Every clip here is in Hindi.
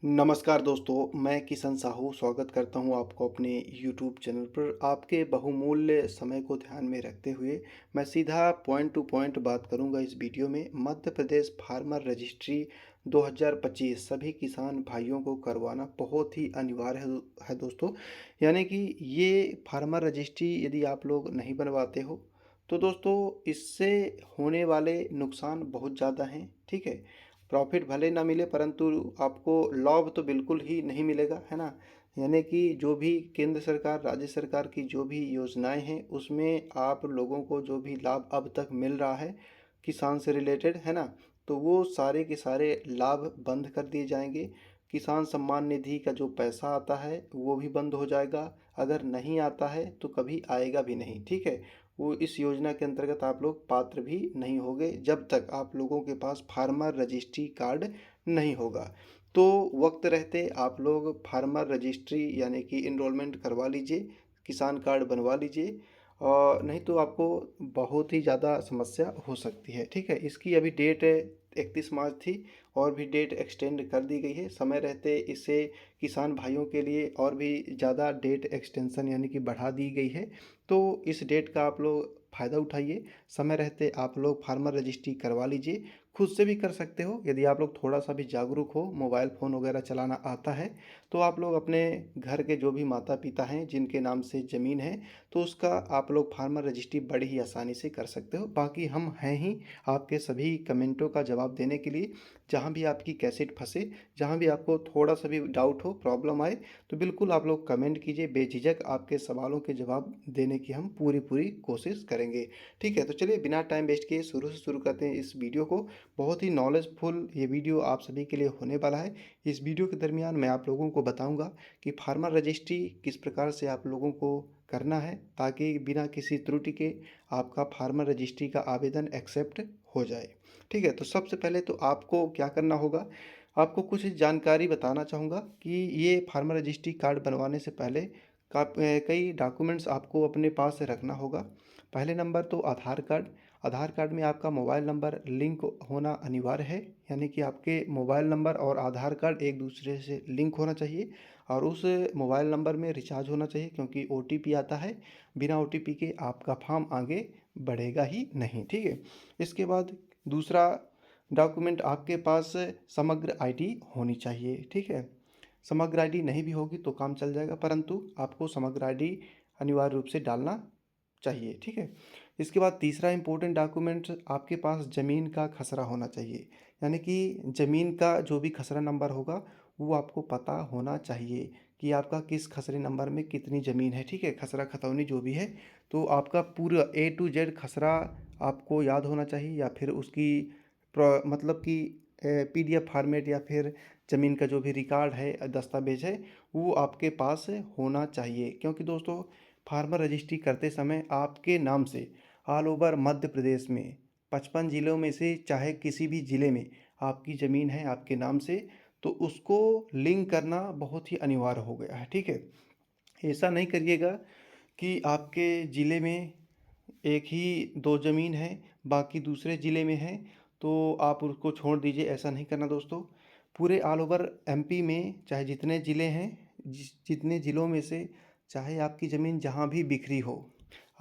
नमस्कार दोस्तों, मैं किशन साहू स्वागत करता हूं आपको अपने यूट्यूब चैनल पर। आपके बहुमूल्य समय को ध्यान में रखते हुए मैं सीधा पॉइंट टू पॉइंट बात करूंगा इस वीडियो में। मध्य प्रदेश फार्मर रजिस्ट्री 2025 सभी किसान भाइयों को करवाना बहुत ही अनिवार्य है दोस्तों। यानी कि ये फार्मर रजिस्ट्री यदि आप लोग नहीं बनवाते हो तो दोस्तों इससे होने वाले नुकसान बहुत ज़्यादा हैं। ठीक है, प्रॉफिट भले ना मिले परंतु आपको लाभ तो बिल्कुल ही नहीं मिलेगा, है ना। यानी कि जो भी केंद्र सरकार राज्य सरकार की जो भी योजनाएं हैं उसमें आप लोगों को जो भी लाभ अब तक मिल रहा है किसान से रिलेटेड, है ना, तो वो सारे के सारे लाभ बंद कर दिए जाएंगे। किसान सम्मान निधि का जो पैसा आता है वो भी बंद हो जाएगा। अगर नहीं आता है तो कभी आएगा भी नहीं। ठीक है, वो इस योजना के अंतर्गत आप लोग पात्र भी नहीं होंगे जब तक आप लोगों के पास फार्मर रजिस्ट्री कार्ड नहीं होगा। तो वक्त रहते आप लोग फार्मर रजिस्ट्री यानी कि इनरोलमेंट करवा लीजिए, किसान कार्ड बनवा लीजिए, और नहीं तो आपको बहुत ही ज़्यादा समस्या हो सकती है। ठीक है, इसकी अभी डेट 31 मार्च थी और भी डेट एक्सटेंड कर दी गई है। समय रहते इसे किसान भाइयों के लिए और भी ज़्यादा डेट एक्सटेंशन यानी कि बढ़ा दी गई है। तो इस डेट का आप लोग फ़ायदा उठाइए। समय रहते आप लोग फार्मर रजिस्ट्री करवा लीजिए। खुद से भी कर सकते हो यदि आप लोग थोड़ा सा भी जागरूक हो, मोबाइल फ़ोन वगैरह चलाना आता है तो आप लोग अपने घर के जो भी माता पिता हैं जिनके नाम से ज़मीन है तो उसका आप लोग फार्मर रजिस्ट्री बड़ी ही आसानी से कर सकते हो। बाकी हम हैं ही आपके सभी कमेंटों का जवाब देने के लिए। जहाँ भी आपकी कैसेट फंसे, जहाँ भी आपको थोड़ा सा भी डाउट हो, प्रॉब्लम आए, तो बिल्कुल आप लोग कमेंट कीजिए। बेझिझक आपके सवालों के जवाब देने की हम पूरी पूरी कोशिश करेंगे। ठीक है, तो चलिए बिना टाइम वेस्ट किए शुरू से शुरू करते हैं इस वीडियो को। बहुत ही नॉलेजफुल ये वीडियो आप सभी के लिए होने वाला है। इस वीडियो के दरमियान मैं आप लोगों को बताऊंगा कि फार्मर रजिस्ट्री किस प्रकार से आप लोगों को करना है ताकि बिना किसी त्रुटि के आपका फार्मर रजिस्ट्री का आवेदन एक्सेप्ट हो जाए। ठीक है, तो सबसे पहले तो आपको क्या करना होगा, आपको कुछ जानकारी बताना चाहूँगा कि ये फार्मर रजिस्ट्री कार्ड बनवाने से पहले कई डॉक्यूमेंट्स आपको अपने पास रखना होगा। पहले नंबर तो आधार कार्ड। आधार कार्ड में आपका मोबाइल नंबर लिंक होना अनिवार्य है। यानी कि आपके मोबाइल नंबर और आधार कार्ड एक दूसरे से लिंक होना चाहिए और उस मोबाइल नंबर में रिचार्ज होना चाहिए क्योंकि ओटीपी आता है। बिना ओटीपी के आपका फॉर्म आगे बढ़ेगा ही नहीं। ठीक है, इसके बाद दूसरा डॉक्यूमेंट आपके पास समग्र आईडी होनी चाहिए। ठीक है, समग्र आईडी नहीं भी होगी तो काम चल जाएगा परंतु आपको समग्र आईडी अनिवार्य रूप से डालना चाहिए। ठीक है, इसके बाद तीसरा इंपॉर्टेंट डॉक्यूमेंट आपके पास ज़मीन का खसरा होना चाहिए। यानी कि ज़मीन का जो भी खसरा नंबर होगा वो आपको पता होना चाहिए कि आपका किस खसरे नंबर में कितनी ज़मीन है। ठीक है, खसरा खतौनी जो भी है तो आपका पूरा A to Z खसरा आपको याद होना चाहिए या फिर उसकी मतलब कि PDF फॉर्मेट या फिर ज़मीन का जो भी रिकॉर्ड है दस्तावेज है वो आपके पास होना चाहिए। क्योंकि दोस्तों फार्मर रजिस्ट्री करते समय आपके नाम से ऑल ओवर मध्य प्रदेश में 55 ज़िलों में से चाहे किसी भी ज़िले में आपकी ज़मीन है आपके नाम से तो उसको लिंक करना बहुत ही अनिवार्य हो गया है। ठीक है, ऐसा नहीं करिएगा कि आपके ज़िले में एक ही दो ज़मीन है बाकी दूसरे ज़िले में है तो आप उसको छोड़ दीजिए। ऐसा नहीं करना दोस्तों। पूरे ऑल ओवर एमपी में चाहे जितने ज़िले हैं, जितने ज़िलों में से चाहे आपकी ज़मीन जहाँ भी बिखरी हो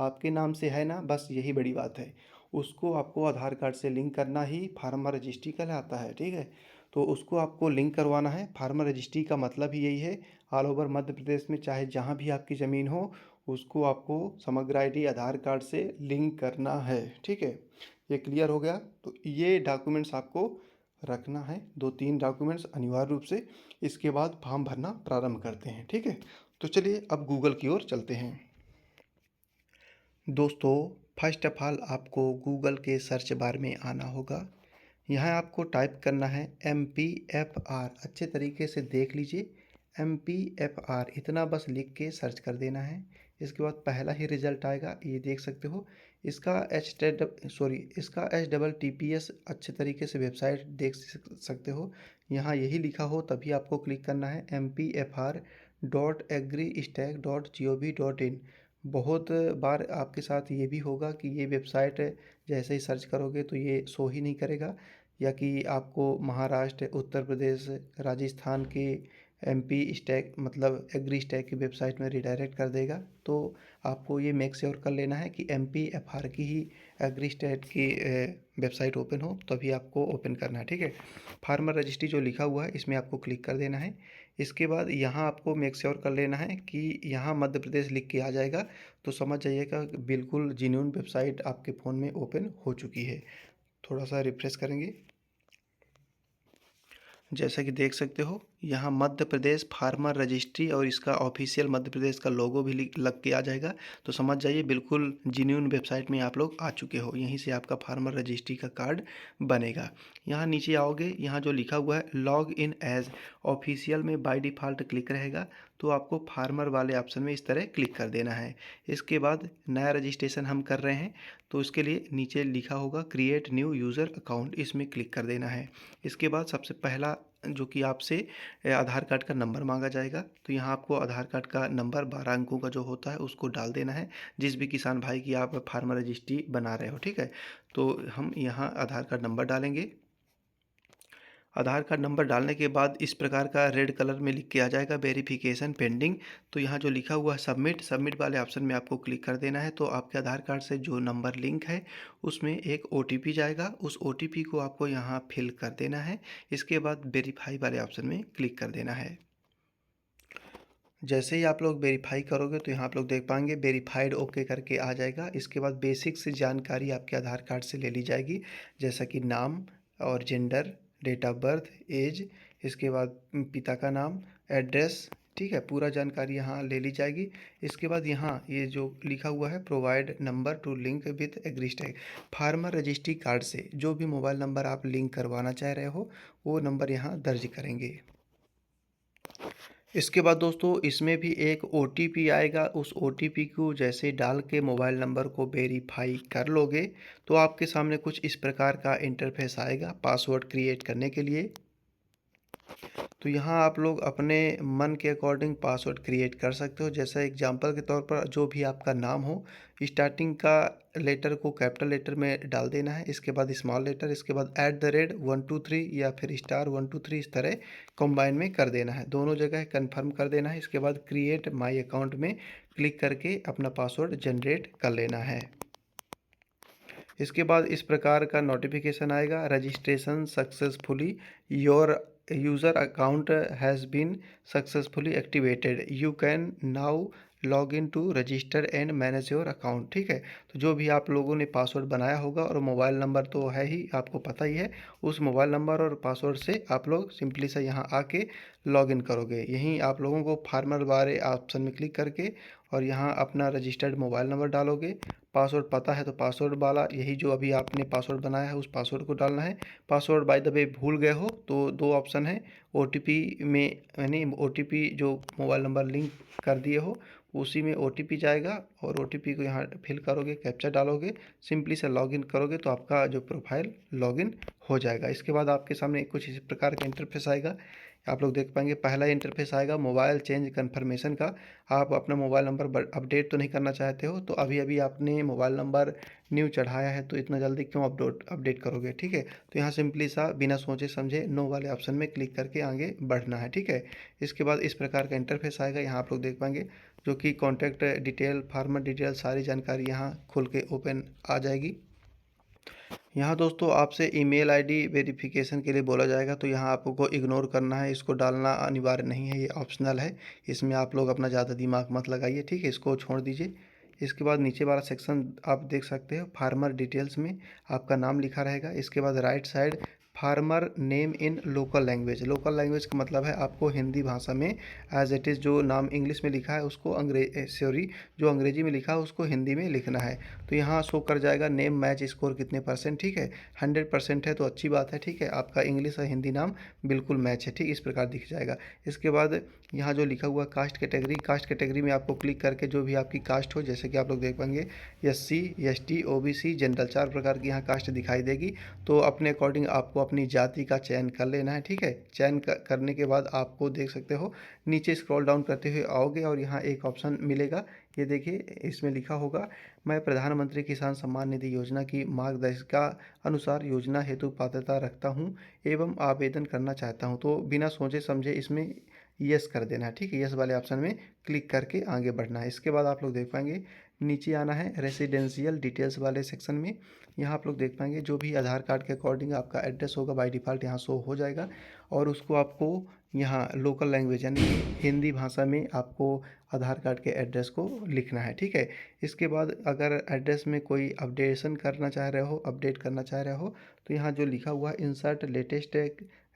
आपके नाम से है ना, बस यही बड़ी बात है। उसको आपको आधार कार्ड से लिंक करना ही फार्मर रजिस्ट्री कहलाता है। ठीक है, तो उसको आपको लिंक करवाना है। फार्मर रजिस्ट्री का मतलब ही यही है, ऑल ओवर मध्य प्रदेश में चाहे जहाँ भी आपकी ज़मीन हो उसको आपको समग्र आईडी आधार कार्ड से लिंक करना है। ठीक है, ये क्लियर हो गया। तो ये डॉक्यूमेंट्स आपको रखना है, दो तीन डॉक्यूमेंट्स अनिवार्य रूप से। इसके बाद फॉर्म भरना प्रारंभ करते हैं। ठीक है, तो चलिए अब गूगल की ओर चलते हैं। दोस्तों फर्स्ट ऑफ ऑल आपको गूगल के सर्च बार में आना होगा। यहाँ आपको टाइप करना है MPFR। अच्छे तरीके से देख लीजिए, MPFR इतना बस लिख के सर्च कर देना है। इसके बाद पहला ही रिजल्ट आएगा, ये देख सकते हो। इसका इसका HTTPS अच्छे तरीके से वेबसाइट देख सकते हो। यहाँ यही लिखा हो तभी आपको क्लिक करना है MPFR.agristack.gov.in। बहुत बार आपके साथ ये भी होगा कि ये वेबसाइट जैसे ही सर्च करोगे तो ये शो ही नहीं करेगा। या कि आपको महाराष्ट्र, उत्तर प्रदेश, राजस्थान के एमपी स्टैक मतलब एग्री स्टैक की वेबसाइट में रिडायरेक्ट कर देगा। तो आपको ये मेक श्योर कर लेना है कि एमपी एफआर की ही एग्री स्टैट की वेबसाइट ओपन हो, तभी आपको ओपन करना है, ठीक है। फार्मर रजिस्ट्री जो लिखा हुआ है इसमें आपको क्लिक कर देना है। इसके बाद यहाँ आपको मेक श्योर कर लेना है कि यहाँ मध्य प्रदेश लिख के आ जाएगा, तो समझ जाइएगा बिल्कुल जेन्युइन वेबसाइट आपके फ़ोन में ओपन हो चुकी है। थोड़ा सा रिफ्रेश करेंगे। जैसा कि देख सकते हो यहाँ मध्य प्रदेश फार्मर रजिस्ट्री और इसका ऑफिशियल मध्य प्रदेश का लोगो भी लग के आ जाएगा। तो समझ जाइए बिल्कुल जेन्युइन वेबसाइट में आप लोग आ चुके हो। यहीं से आपका फार्मर रजिस्ट्री का कार्ड बनेगा। यहाँ नीचे आओगे, यहाँ जो लिखा हुआ है लॉग इन एज ऑफिशियल में बाय डिफ़ॉल्ट क्लिक रहेगा, तो आपको फार्मर वाले ऑप्शन में इस तरह क्लिक कर देना है। इसके बाद नया रजिस्ट्रेशन हम कर रहे हैं, तो इसके लिए नीचे लिखा होगा क्रिएट न्यू यूज़र अकाउंट, इसमें क्लिक कर देना है। इसके बाद सबसे पहला जो कि आपसे आधार कार्ड का नंबर मांगा जाएगा, तो यहाँ आपको आधार कार्ड का नंबर 12 अंकों का जो होता है उसको डाल देना है, जिस भी किसान भाई की आप फार्मर रजिस्ट्री बना रहे हो, ठीक है। तो हम यहाँ आधार कार्ड नंबर डालेंगे। आधार कार्ड नंबर डालने के बाद इस प्रकार का रेड कलर में लिख के आ जाएगा वेरिफिकेशन पेंडिंग। तो यहाँ जो लिखा हुआ है सबमिट वाले ऑप्शन में आपको क्लिक कर देना है। तो आपके आधार कार्ड से जो नंबर लिंक है उसमें एक OTP जाएगा, उस OTP को आपको यहाँ फिल कर देना है। इसके बाद वेरीफाई वाले ऑप्शन में क्लिक कर देना है। जैसे ही आप लोग वेरीफाई करोगे तो यहाँ आप लोग देख पाएंगे वेरीफाइड ओके करके आ जाएगा। इसके बाद बेसिक से जानकारी आपके आधार कार्ड से ले ली जाएगी, जैसा कि नाम और gender, date of birth, age, इसके बाद पिता का नाम, एड्रेस, ठीक है, पूरा जानकारी यहाँ ले ली जाएगी। इसके बाद यहाँ ये जो लिखा हुआ है provide number to link with AgriStack, farmer registry card से जो भी मोबाइल नंबर आप लिंक करवाना चाह रहे हो वो नंबर यहाँ दर्ज करेंगे। इसके बाद दोस्तों इसमें भी एक OTP आएगा, उस OTP को जैसे डाल के मोबाइल नंबर को वेरीफाई कर लोगे तो आपके सामने कुछ इस प्रकार का इंटरफेस आएगा पासवर्ड क्रिएट करने के लिए। तो यहाँ आप लोग अपने मन के अकॉर्डिंग पासवर्ड क्रिएट कर सकते हो। जैसा एग्जांपल के तौर पर जो भी आपका नाम हो, स्टार्टिंग का लेटर को कैपिटल लेटर में डाल देना है, इसके बाद स्मॉल लेटर, इसके बाद @123 या फिर *123 इस तरह कंबाइन में कर देना है, दोनों जगह कंफर्म कर देना है। इसके बाद क्रिएट माई अकाउंट में क्लिक करके अपना पासवर्ड जनरेट कर लेना है। इसके बाद इस प्रकार का नोटिफिकेशन आएगा, registration successfully, your user account has been successfully activated, you can now log in to register and manage your account, ठीक है। तो जो भी आप लोगों ने पासवर्ड बनाया होगा और मोबाइल नंबर तो है ही, आपको पता ही है, उस मोबाइल नंबर और पासवर्ड से आप लोग सिंपली से यहाँ आके लॉग इन करोगे। यहीं आप लोगों को फार्मर वाले ऑप्शन में क्लिक करके और यहाँ अपना रजिस्टर्ड मोबाइल नंबर डालोगे। पासवर्ड पता है तो पासवर्ड वाला यही जो अभी आपने पासवर्ड बनाया है उस पासवर्ड को डालना है। पासवर्ड बाय द वे भूल गए हो तो दो ऑप्शन है, OTP में यानी OTP जो मोबाइल नंबर लिंक कर दिए हो उसी में OTP जाएगा और OTP को यहाँ फिल करोगे, कैप्चा डालोगे, सिंपली से लॉगिन करोगे तो आपका जो प्रोफाइल लॉगिन हो जाएगा। इसके बाद आपके सामने कुछ इस प्रकार का इंटरफेस आएगा, आप लोग देख पाएंगे। पहला इंटरफेस आएगा मोबाइल चेंज कन्फर्मेशन का। आप अपना मोबाइल नंबर अपडेट तो नहीं करना चाहते हो, तो अभी अभी आपने मोबाइल नंबर न्यू चढ़ाया है तो इतना जल्दी क्यों अपडेट करोगे, ठीक है। तो यहाँ सिंपली सा बिना सोचे समझे नो वाले ऑप्शन में क्लिक करके आगे बढ़ना है, ठीक है। इसके बाद इस प्रकार का इंटरफेस आएगा, यहाँ आप लोग देख पाएंगे जो कि कॉन्टैक्ट डिटेल, फार्मर डिटेल, सारी जानकारी यहाँ खुल के ओपन आ जाएगी। यहाँ दोस्तों आपसे ईमेल आईडी वेरिफिकेशन के लिए बोला जाएगा, तो यहाँ आपको इग्नोर करना है, इसको डालना अनिवार्य नहीं है, ये ऑप्शनल है। इसमें आप लोग अपना ज़्यादा दिमाग मत लगाइए, ठीक है, इसको छोड़ दीजिए। इसके बाद नीचे वाला सेक्शन आप देख सकते हो, फार्मर डिटेल्स में आपका नाम लिखा रहेगा। इसके बाद right side farmer name in local language, local language का मतलब है आपको हिंदी भाषा में एज इट इज़ जो नाम इंग्लिश में लिखा है उसको जो अंग्रेजी में लिखा है उसको हिंदी में लिखना है। तो यहाँ शो कर जाएगा नेम मैच स्कोर कितने %, ठीक है, 100% है तो अच्छी बात है, ठीक है, आपका इंग्लिश और हिंदी नाम बिल्कुल मैच है, ठीक, इस प्रकार दिख जाएगा। इसके बाद यहाँ जो लिखा हुआ कास्ट कैटेगरी, कास्ट कैटेगरी में आपको क्लिक करके जो भी आपकी कास्ट हो, जैसे कि आप लोग देख पाएंगे SC ST OBC जनरल, 4 प्रकार की यहाँ कास्ट दिखाई देगी। तो अपने अकॉर्डिंग आपको अपनी जाति का चयन कर लेना है, ठीक है। चयन करने के बाद आपको देख सकते हो नीचे स्क्रॉल डाउन करते हुए आओगे और यहाँ एक ऑप्शन मिलेगा, ये देखिए इसमें लिखा होगा मैं प्रधानमंत्री किसान सम्मान निधि योजना की मार्गदर्शिका अनुसार योजना हेतु पात्रता रखता हूँ एवं आवेदन करना चाहता हूँ। तो बिना सोचे समझे इसमें यस कर देना है, ठीक है। यस वाले ऑप्शन में क्लिक करके आगे बढ़ना है। इसके बाद आप लोग देख पाएंगे नीचे आना है रेसिडेंशियल डिटेल्स वाले सेक्शन में। यहाँ आप लोग देख पाएंगे जो भी आधार कार्ड के अकॉर्डिंग आपका एड्रेस होगा बाय डिफ़ॉल्ट यहाँ शो हो जाएगा और उसको आपको यहाँ लोकल लैंग्वेज यानी हिंदी भाषा में आपको आधार कार्ड के एड्रेस को लिखना है, ठीक है। इसके बाद अगर एड्रेस में कोई अपडेशन करना चाह रहे हो, अपडेट करना चाह रहे हो, तो यहाँ जो लिखा हुआ है insert latest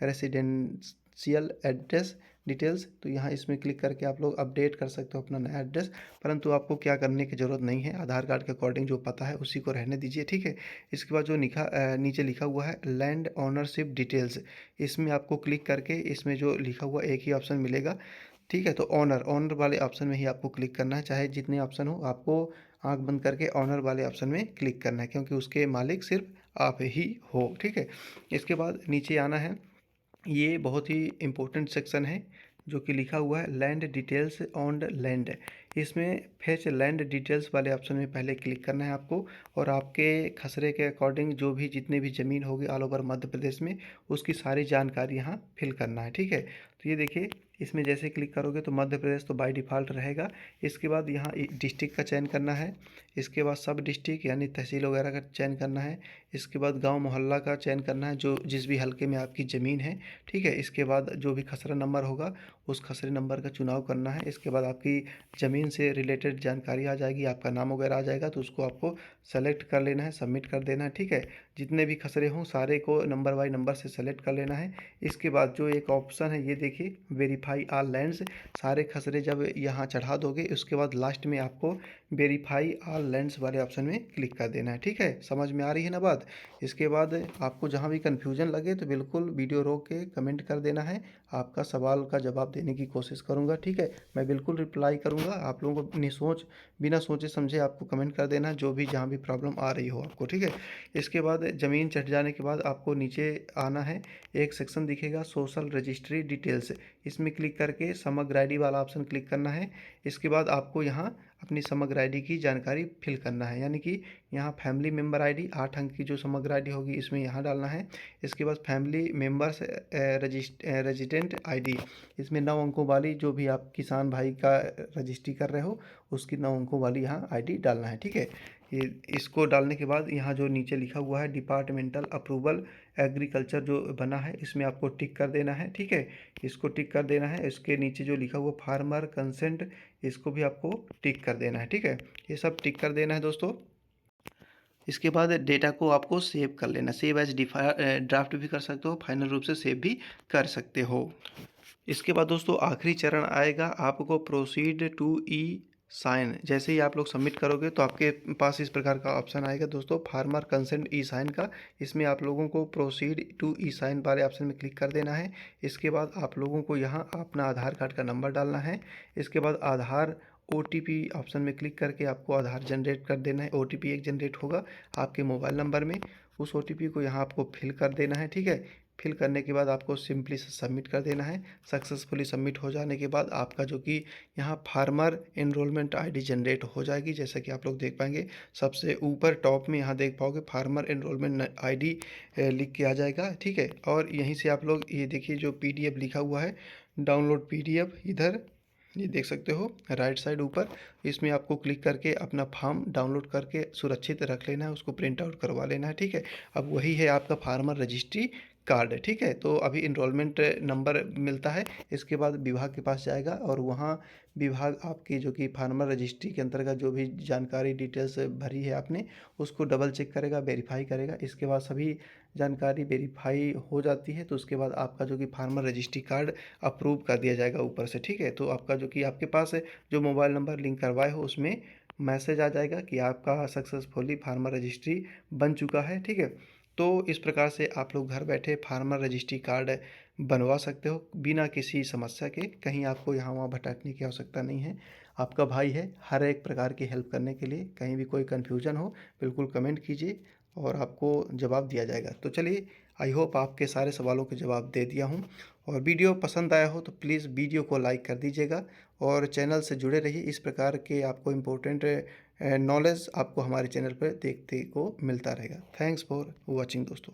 residential address details, तो यहाँ इसमें क्लिक करके आप लोग अपडेट कर सकते हो अपना नया एड्रेस। परंतु आपको क्या करने की ज़रूरत नहीं है, आधार कार्ड के अकॉर्डिंग जो पता है उसी को रहने दीजिए, ठीक है। इसके बाद जो नीचे लिखा हुआ है लैंड ओनरशिप डिटेल्स, इसमें आपको क्लिक करके इसमें जो लिखा हुआ एक ही ऑप्शन मिलेगा, ठीक है। तो ऑनर वाले ऑप्शन में ही आपको क्लिक करना है, चाहे जितने ऑप्शन हो आपको आंख बंद करके ऑनर वाले ऑप्शन में क्लिक करना है, क्योंकि उसके मालिक सिर्फ आप ही हो, ठीक है। इसके बाद नीचे आना है, ये बहुत ही इम्पोर्टेंट सेक्शन है जो कि लिखा हुआ है लैंड डिटेल्स ऑन लैंड। इसमें फेच लैंड डिटेल्स वाले ऑप्शन में पहले क्लिक करना है आपको और आपके खसरे के अकॉर्डिंग जो भी जितने भी ज़मीन होगी ऑल ओवर मध्य प्रदेश में उसकी सारी जानकारी यहाँ फिल करना है, ठीक है। तो ये देखिए इसमें जैसे क्लिक करोगे तो मध्य प्रदेश तो बाय डिफ़ॉल्ट रहेगा। इसके बाद यहाँ डिस्ट्रिक्ट का चयन करना है, इसके बाद सब डिस्ट्रिक्ट यानी तहसील वगैरह का चयन करना है, इसके बाद गांव मोहल्ला का चयन करना है जो जिस भी हलके में आपकी ज़मीन है, ठीक है। इसके बाद जो भी खसरा नंबर होगा उस खसरे नंबर का चुनाव करना है। इसके बाद आपकी ज़मीन से रिलेटेड जानकारी आ जाएगी, आपका नाम वगैरह आ जाएगा, तो उसको आपको सेलेक्ट कर लेना है, सबमिट कर देना है, ठीक है। जितने भी खसरे हों सारे को नंबर बाय नंबर से सेलेक्ट कर लेना है। इसके बाद जो एक ऑप्शन है ये देखिए वेरीफाई ऑल लैंड्स, सारे खसरे जब यहाँ चढ़ा दोगे उसके बाद लास्ट में आपको वेरीफाई ऑल लैंड्स वाले ऑप्शन में क्लिक कर देना है, ठीक है। समझ में आ रही है ना बात। इसके बाद आपको जहाँ भी कन्फ्यूजन लगे तो बिल्कुल वीडियो रोक के कमेंट कर देना है, आपका सवाल का जवाब देने की कोशिश करूँगा, ठीक है। मैं बिल्कुल रिप्लाई करूँगा, आप लोगों को बिना सोचे समझे आपको कमेंट कर देना जो भी जहाँ भी प्रॉब्लम आ रही हो आपको, ठीक है। इसके बाद ज़मीन चढ़ जाने के बाद आपको नीचे आना है, एक सेक्शन दिखेगा सोशल रजिस्ट्री डिटेल्स, इसमें क्लिक करके समग्र आईडी वाला ऑप्शन क्लिक करना है। इसके बाद आपको यहाँ अपनी समग्र आईडी की जानकारी फिल करना है, यानी कि यहाँ फैमिली मेम्बर आईडी 8 अंक की जो समग्र आईडी होगी इसमें यहाँ डालना है। इसके बाद फैमिली मेम्बर्स रेजिडेंट आईडी, इसमें 9 अंकों वाली जो भी आप किसान भाई का रजिस्ट्री कर रहे हो उसकी 9 अंकों वाली यहाँ आईडी डालना है, ठीक है। ये इसको डालने के बाद यहाँ जो नीचे लिखा हुआ है डिपार्टमेंटल अप्रूवल एग्रीकल्चर जो बना है इसमें आपको टिक कर देना है, ठीक है। इसको टिक कर देना है। इसके नीचे जो लिखा हुआ फार्मर कंसेंट इसको भी आपको टिक कर देना है, ठीक है। ये सब टिक कर देना है दोस्तों। इसके बाद डेटा को आपको सेव कर लेना, सेव एज ड्राफ्ट भी कर सकते हो, फाइनल रूप से सेव भी कर सकते हो। इसके बाद दोस्तों आखिरी चरण आएगा, आपको प्रोसीड टू ई साइन। जैसे ही आप लोग सबमिट करोगे तो आपके पास इस प्रकार का ऑप्शन आएगा दोस्तों फार्मर कंसेंट ई साइन का। इसमें आप लोगों को प्रोसीड टू ई साइन वाले ऑप्शन में क्लिक कर देना है। इसके बाद आप लोगों को यहाँ अपना आधार कार्ड का नंबर डालना है। इसके बाद आधार OTP ऑप्शन में क्लिक करके आपको आधार जनरेट कर देना है। OTP एक जनरेट होगा आपके मोबाइल नंबर में, उस OTP को यहाँ आपको फिल कर देना है, ठीक है। फिल करने के बाद आपको सिंपली से सबमिट कर देना है। सक्सेसफुली सबमिट हो जाने के बाद आपका जो कि यहाँ फार्मर एनरोलमेंट आईडी जनरेट हो जाएगी, जैसा कि आप लोग देख पाएंगे सबसे ऊपर टॉप में यहाँ देख पाओगे फार्मर एनरोलमेंट आईडी लिख के आ जाएगा, ठीक है। और यहीं से आप लोग ये देखिए जो PDF लिखा हुआ है डाउनलोड PDF, इधर ये देख सकते हो राइट साइड ऊपर, इसमें आपको क्लिक करके अपना फॉर्म डाउनलोड करके सुरक्षित रख लेना है, उसको प्रिंट आउट करवा लेना है, ठीक है। अब वही है आपका फार्मर रजिस्ट्री कार्ड, ठीक है। तो अभी इनरोलमेंट नंबर मिलता है, इसके बाद विभाग के पास जाएगा और वहाँ विभाग आपकी जो कि फार्मर रजिस्ट्री के अंतर्गत जो भी जानकारी डिटेल्स भरी है आपने उसको डबल चेक करेगा, वेरीफाई करेगा। इसके बाद सभी जानकारी वेरीफाई हो जाती है तो उसके बाद आपका जो कि फार्मर रजिस्ट्री कार्ड अप्रूव कर दिया जाएगा ऊपर से, ठीक है। तो आपका जो कि आपके पास जो मोबाइल नंबर लिंक करवाए हो उसमें मैसेज आ जाएगा कि आपका सक्सेसफुली फार्मर रजिस्ट्री बन चुका है, ठीक है। तो इस प्रकार से आप लोग घर बैठे फार्मर रजिस्ट्री कार्ड बनवा सकते हो बिना किसी समस्या के, कहीं आपको यहाँ वहाँ भटकने की आवश्यकता नहीं है। आपका भाई है हर एक प्रकार की हेल्प करने के लिए, कहीं भी कोई कन्फ्यूजन हो बिल्कुल कमेंट कीजिए और आपको जवाब दिया जाएगा। तो चलिए आई होप आपके सारे सवालों के जवाब दे दिया हूँ। और वीडियो पसंद आया हो तो प्लीज़ वीडियो को लाइक कर दीजिएगा और चैनल से जुड़े रहिए। इस प्रकार के आपको इम्पोर्टेंट नॉलेज आपको हमारे चैनल पर देखने को मिलता रहेगा। थैंक्स फॉर वॉचिंग दोस्तों।